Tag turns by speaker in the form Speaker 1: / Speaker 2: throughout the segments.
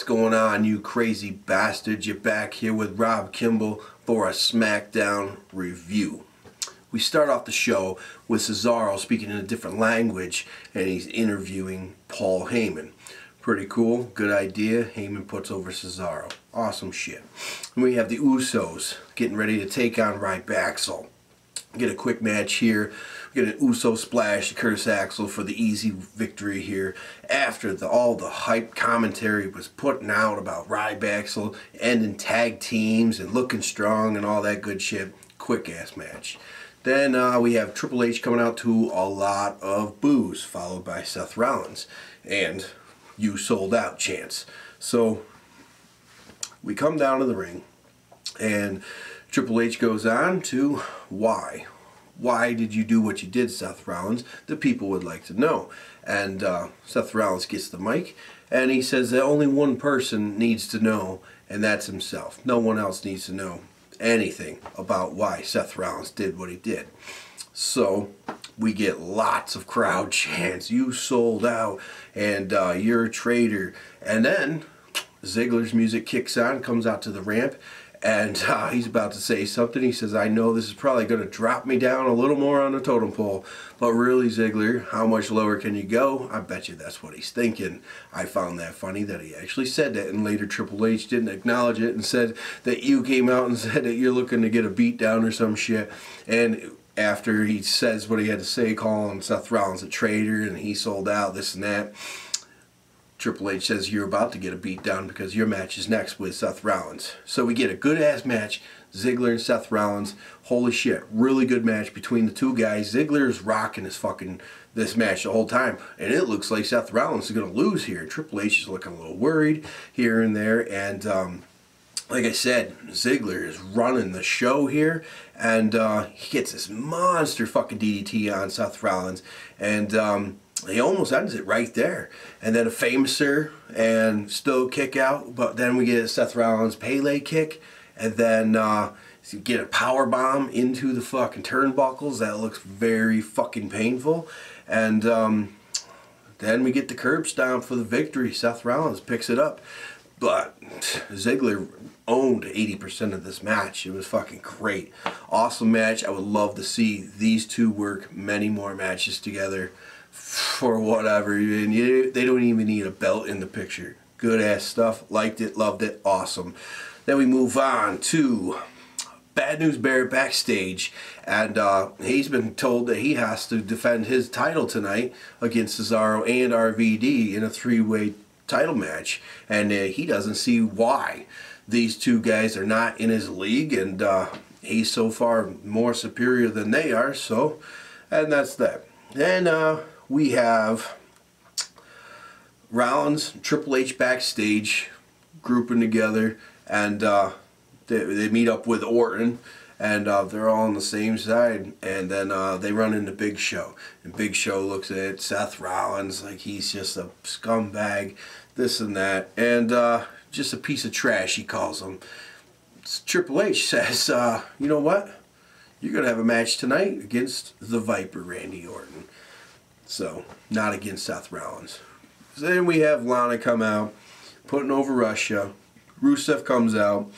Speaker 1: What's going on, you crazy bastards? You're back here with Rob Kimball for a SmackDown review. We start off the show with Cesaro speaking in a different language, and he's interviewing Paul Heyman. Pretty cool, good idea. Heyman puts over Cesaro. Awesome shit. And we have the Usos getting ready to take on Ryback. Get a quick match here. We get an Uso splash to Curtis Axel for the easy victory here. After all the hype commentary was putting out about Ryback ending tag teams and looking strong and all that good shit. Quick ass match. Then we have Triple H coming out to a lot of boos, followed by Seth Rollins and "You sold out" chants. So we come down to the ring, and Triple H goes on to why. Why did you do what you did, Seth Rollins? The people would like to know. And Seth Rollins gets the mic, and he says that only one person needs to know, and that's himself. No one else needs to know anything about why Seth Rollins did what he did. So we get lots of crowd chants. "You sold out," and "You're a traitor." And then Ziggler's music kicks on, comes out to the ramp, and he's about to say something. He says, "I know this is probably going to drop me down a little more on the totem pole, but really, Ziggler, how much lower can you go?" I bet you that's what he's thinking. I found that funny that he actually said that, and later Triple H didn't acknowledge it and said that you came out and said that you're looking to get a beat down or some shit. And after he says what he had to say, calling Seth Rollins a traitor and he sold out, this and that, Triple H says you're about to get a beat down because your match is next with Seth Rollins. So we get a good ass match, Ziggler and Seth Rollins. Holy shit, really good match between the two guys. Ziggler is rocking this match the whole time, and it looks like Seth Rollins is going to lose here. Triple H is looking a little worried here and there, and like I said, Ziggler is running the show here, and he gets this monster fucking DDT on Seth Rollins, and he almost ends it right there. And then a famouser and still kick out, but then we get a Seth Rollins Pele kick, and then get a power bomb into the fucking turnbuckles. That looks very fucking painful. And then we get the curb stomp for the victory. Seth Rollins picks it up. But Ziggler owned 80% of this match. It was fucking great. Awesome match. I would love to see these two work many more matches together for whatever. And they don't even need a belt in the picture. Good ass stuff. Liked it, loved it, awesome. Then we move on to Bad News Barrett backstage, and he's been told that he has to defend his title tonight against Cesaro and RVD in a three-way title match, and he doesn't see why. These two guys are not in his league, and he's so far more superior than they are. So, and that's that. Then we have Rollins and Triple H backstage grouping together, and they meet up with Orton, and they're all on the same side, and then they run into Big Show, and Big Show looks at Seth Rollins like he's just a scumbag, this and that, and just a piece of trash, he calls him. Triple H says, you know what, you're gonna have a match tonight against the Viper, Randy Orton. So, not against Seth Rollins. So then we have Lana come out, putting over Russia. Rusev comes out,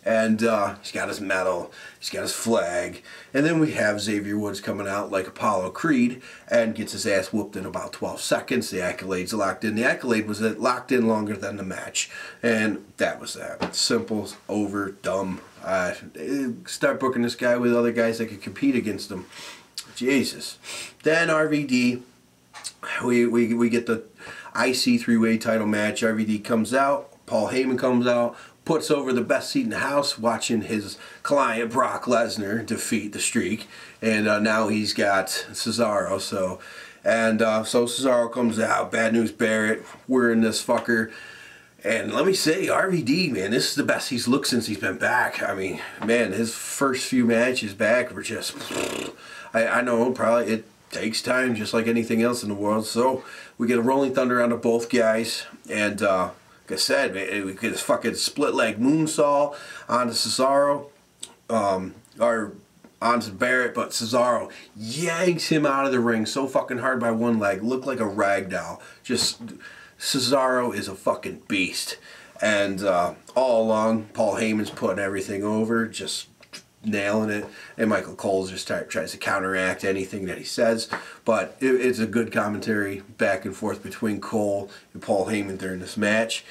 Speaker 1: and he's got his medal, he's got his flag, and then we have Xavier Woods coming out like Apollo Creed and gets his ass whooped in about 12 seconds. The Accolade's locked in. The Accolade was locked in longer than the match, and that was that. Simple, over, dumb. Start booking this guy with other guys that could compete against him. Jesus. Then RVD, we get the IC three-way title match. RVD comes out, Paul Heyman comes out, puts over the best seat in the house, watching his client Brock Lesnar defeat the Streak, and now he's got Cesaro. So Cesaro comes out. Bad News Barrett, we're in this fucker. And let me say, RVD, man, this is the best he's looked since he's been back. I mean, man, his first few matches back were just, I know, probably it takes time just like anything else in the world. So we get a Rolling Thunder onto both guys, and like I said, we get a fucking split leg moonsault onto Cesaro, or onto Barrett, but Cesaro yanks him out of the ring so fucking hard by one leg, looked like a rag doll. Just, Cesaro is a fucking beast. And all along, Paul Heyman's putting everything over, just nailing it, and Michael Cole just tries to counteract anything that he says. But it's a good commentary back and forth between Cole and Paul Heyman during this match.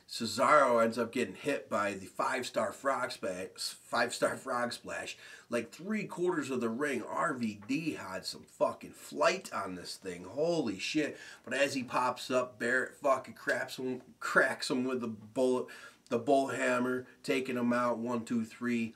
Speaker 1: Cesaro ends up getting hit by the five-star frog splash. Like 3/4 of the ring, RVD had some fucking flight on this thing. Holy shit. But as he pops up, Barrett fucking cracks him with the bull hammer, taking him out. 1, 2, 3.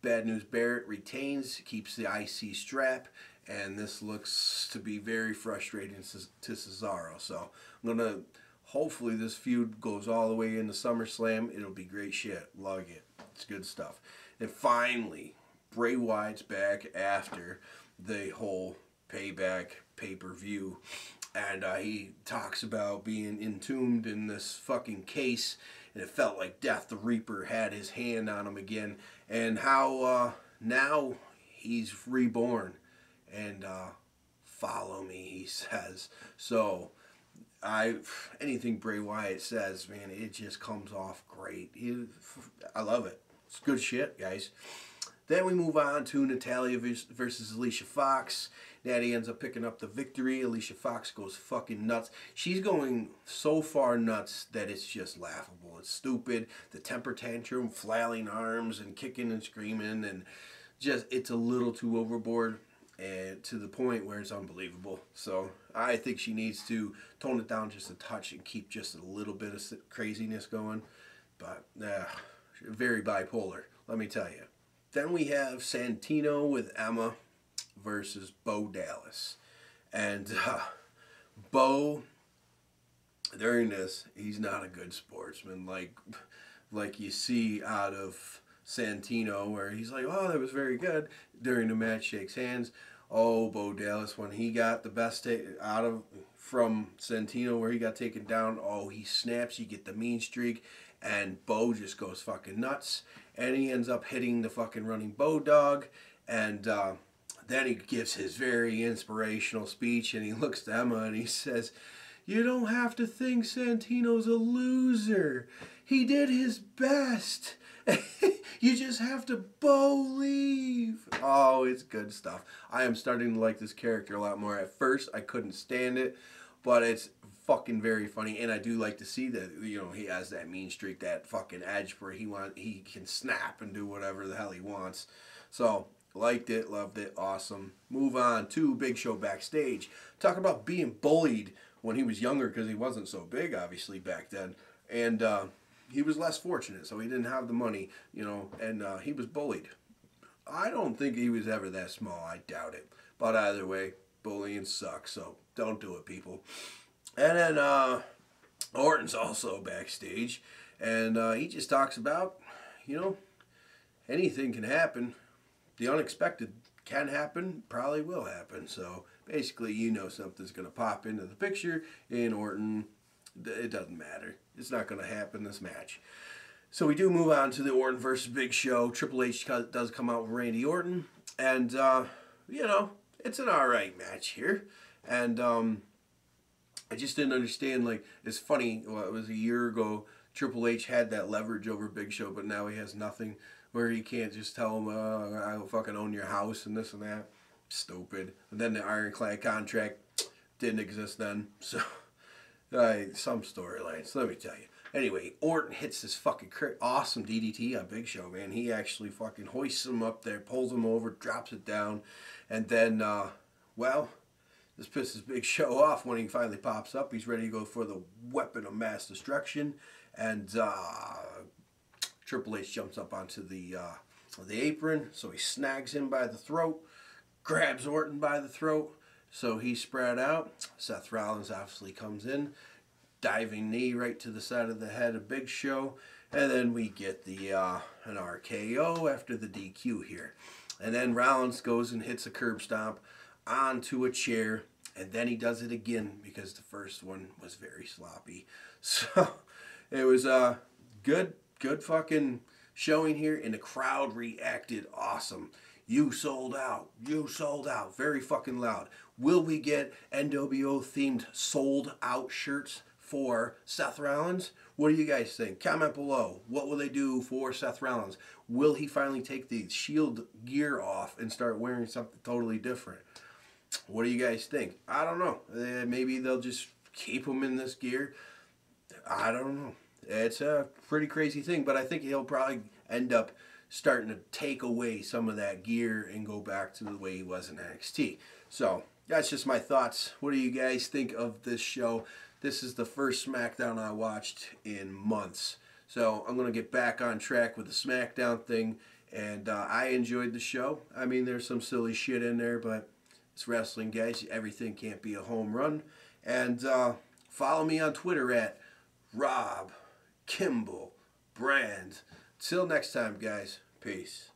Speaker 1: Bad News Barrett retains, keeps the IC strap, and this looks to be very frustrating to Cesaro. So I'm going to... Hopefully this feud goes all the way into SummerSlam. It'll be great shit. Love it. It's good stuff. And finally, Bray Wyatt's back after the whole Payback pay-per-view. And he talks about being entombed in this fucking case. And it felt like Death the Reaper had his hand on him again. And how now he's reborn. And follow me, he says. So... anything Bray Wyatt says, man, it just comes off great. I love it. It's good shit, guys. Then we move on to Natalya versus Alicia Fox. Natty ends up picking up the victory. Alicia Fox goes fucking nuts. She's going so far nuts that it's just laughable. It's stupid. The temper tantrum, flailing arms, and kicking and screaming, and just, it's a little too overboard. And to the point where it's unbelievable. So I think she needs to tone it down just a touch and keep just a little bit of craziness going. But very bipolar, let me tell you. Then we have Santino with Emma versus Bo Dallas. And Bo, during this, he's not a good sportsman. Like you see out of Santino, where he's like, oh, that was very good. During the match, shakes hands. Oh, Bo Dallas, when he got the best from Santino, where he got taken down, oh, he snaps. You get the mean streak, and Bo just goes fucking nuts. And he ends up hitting the fucking running Bodog, and then he gives his very inspirational speech, and he looks to Emma and he says, you don't have to think Santino's a loser. He did his best. You just have to believe. Oh, it's good stuff. I am starting to like this character a lot more. At first, I couldn't stand it, but it's fucking very funny, and I do like to see that, you know, he has that mean streak, that fucking edge where he can snap and do whatever the hell he wants. So, liked it, loved it, awesome. Move on to Big Show backstage. Talk about being bullied when he was younger, because he wasn't so big, obviously, back then. And he was less fortunate, so he didn't have the money, you know, and he was bullied. I don't think he was ever that small. I doubt it. But either way, bullying sucks, so don't do it, people. And then Orton's also backstage, and he just talks about, you know, anything can happen. The unexpected can happen, probably will happen. So basically, you know, something's going to pop into the picture, and Orton, it doesn't matter. It's not going to happen this match. So we do move on to the Orton versus Big Show. Triple H does come out with Randy Orton, and you know, it's an alright match here. And I just didn't understand, like, it's funny, well, it was a year ago, Triple H had that leverage over Big Show, but now he has nothing, where he can't just tell him, I'll fucking own your house and this and that. Stupid. And then the Ironclad contract didn't exist then, so some storylines, let me tell you. Anyway, Orton hits this fucking awesome DDT on Big Show, man. He actually fucking hoists him up there, pulls him over, drops it down, and then, well, this pisses Big Show off when he finally pops up. He's ready to go for the weapon of mass destruction, and Triple H jumps up onto the apron, so he snags him by the throat, grabs Orton by the throat, so he's spread out. Seth Rollins obviously comes in, diving knee right to the side of the head of Big Show, and then we get the an RKO after the DQ here. And then Rollins goes and hits a curb stomp onto a chair, and then he does it again because the first one was very sloppy. So it was a good fucking showing here, and the crowd reacted awesome. You sold out. You sold out. Very fucking loud. Will we get NWO themed sold out shirts for Seth Rollins? What do you guys think? Comment below. What will they do for Seth Rollins? Will he finally take the Shield gear off and start wearing something totally different? What do you guys think? I don't know. Maybe they'll just keep him in this gear. I don't know. It's a pretty crazy thing, but I think he'll probably end up starting to take away some of that gear and go back to the way he was in NXT. So that's just my thoughts. What do you guys think of this show? This is the first SmackDown I watched in months. So I'm going to get back on track with the SmackDown thing, and I enjoyed the show. I mean, there's some silly shit in there, but it's wrestling, guys. Everything can't be a home run. And follow me on Twitter at Rob Kimball Brand. Till next time, guys. Peace.